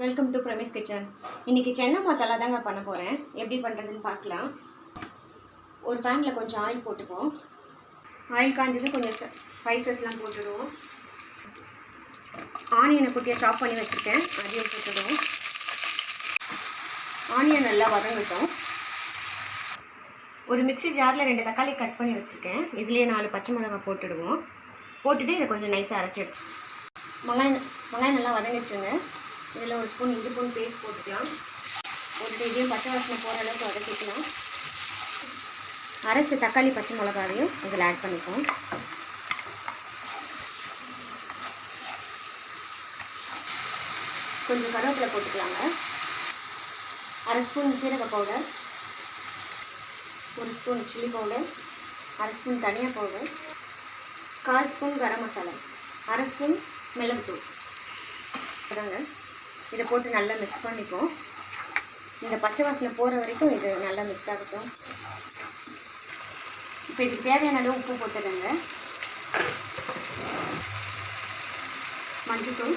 Welcome to premise kitchen. இன்றைக்கி சென்னா மசாலா தாங்க பண்ண போகிறேன். எப்படி பண்ணுறதுன்னு பார்க்கலாம். ஒரு பேனில் கொஞ்சம் ஆயில் போட்டுப்போம். ஆயில் காஞ்சது கொஞ்சம் ஸ்பைசஸ்லாம் போட்டுடுவோம். ஆனியனை குட்டியாக சாப் பண்ணி வச்சுருக்கேன், அதையும் போட்டுடுவோம். ஆனியன் நல்லா வதங்கட்டும். ஒரு மிக்ஸி ஜாரில் 2 தக்காளி கட் பண்ணி வச்சுருக்கேன். இதுலேயே 4 பச்சை மிளகாய் போட்டுடுவோம். போட்டுட்டு இதை கொஞ்சம் நைஸாக அரைச்சிடும். வெங்காயம் நல்லா வதங்கிச்சுங்க. இதில் ஒரு ஸ்பூன் இஞ்சி பூண்டு பேஸ்ட் போட்டுக்கலாம். போட்டுட்டு இதையும் பச்சை வாசனை போகிற அளவுக்கு வதக்கிக்கலாம். அரைச்ச தக்காளி பச்சை மிளகாவையும் இதில் ஆட் பண்ணிப்போம். கொஞ்சம் கருவேப்பிலை போட்டுக்கலாங்க. அரை ஸ்பூன் சீரக பவுடர், 1 ஸ்பூன் சில்லி பவுடர், அரை ஸ்பூன் தனியா பவுடர், 1/4 ஸ்பூன் கரம் மசாலா, அரை ஸ்பூன் மிளகுத்தூள். அதாங்க இதை போட்டு நல்லா மிக்ஸ் பண்ணிப்போம். இந்த பச்சை வாசனை போகிற வரைக்கும் இது நல்லா மிக்ஸ் ஆகட்டும். இப்போ இதுக்கு தேவையான அளவு உப்பு போட்டுடுங்க. மஞ்சத்தூள்,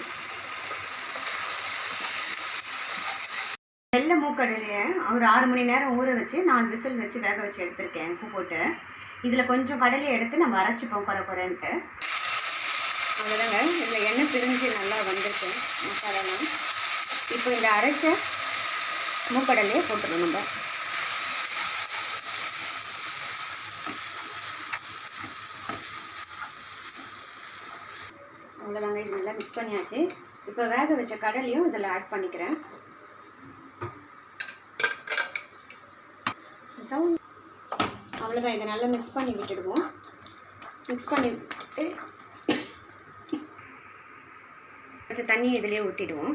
வெள்ளை மூக்கடலையை ஒரு 6 மணி நேரம் ஊற வச்சு 4 விசில் வச்சு வேக வச்சு எடுத்துருக்கேன் உப்பு போட்டு. இதில் கொஞ்சம் கடலையை எடுத்து நம்ம அரைச்சிப்போம் குறைக்குறேன்ட்டு. அவ்வளோதாங்க. இதில் எண்ணெய் பிரிஞ்சு நல்லா வந்திருக்கு மசாலாலாம். இப்போ இந்த அரைச்ச மூக்கடலையை போட்டுருவோம் நம்ம. அவ்வளோதாங்க. இது நல்லா மிக்ஸ் பண்ணியாச்சு. இப்போ வேக வச்ச கடலையும் இதில் ஆட் பண்ணிக்கிறேன். அவ்வளோதான். இதை நல்லா மிக்ஸ் பண்ணி விட்டுடுவோம். மிக்ஸ் பண்ணி விட்டு கொஞ்சம் தண்ணி இதிலே ஊற்றிடுவோம்.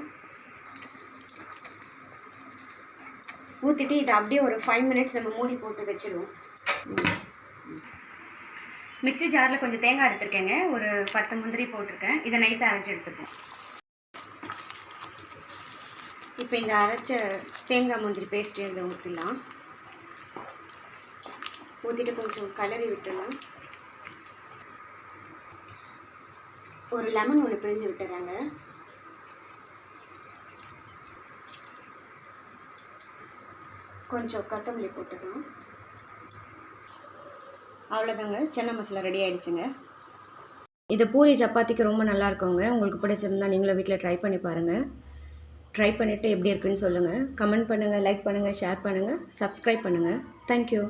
ஊற்றிட்டு இதை அப்படியே ஒரு 5 மினிட்ஸ் நம்ம மூடி போட்டு வச்சுடுவோம். மிக்ஸி ஜாரில் கொஞ்சம் தேங்காய் எடுத்துருக்கேங்க. ஒரு 10 முந்திரி போட்டிருக்கேன். இதை நைஸாக அரைச்சி எடுத்துப்போம். இப்போ இந்த அரைச்ச தேங்காய் முந்திரி பேஸ்ட் இதில் ஊற்றிடலாம். ஊற்றிட்டு கொஞ்சம் கலரி விட்டுடலாம். ஒரு லெமன் ஒன்று பிழிஞ்சு விட்டுறாங்க. கொஞ்சம் கொத்தமல்லி போட்டுக்கலாம். அவ்வளோதாங்க. சென்னா மசாலா ரெடி ஆகிடுச்சுங்க. இது பூரி சப்பாத்திக்கு ரொம்ப நல்லா இருக்குங்க. உங்களுக்கு பிடிச்சிருந்தா நீங்களும் வீட்டில் ட்ரை பண்ணி பாருங்கள். ட்ரை பண்ணிவிட்டு எப்படி இருக்குன்னு சொல்லுங்கள். கமெண்ட் பண்ணுங்கள், லைக் பண்ணுங்கள், ஷேர் பண்ணுங்கள், சப்ஸ்கிரைப் பண்ணுங்கள். தேங்க்யூ.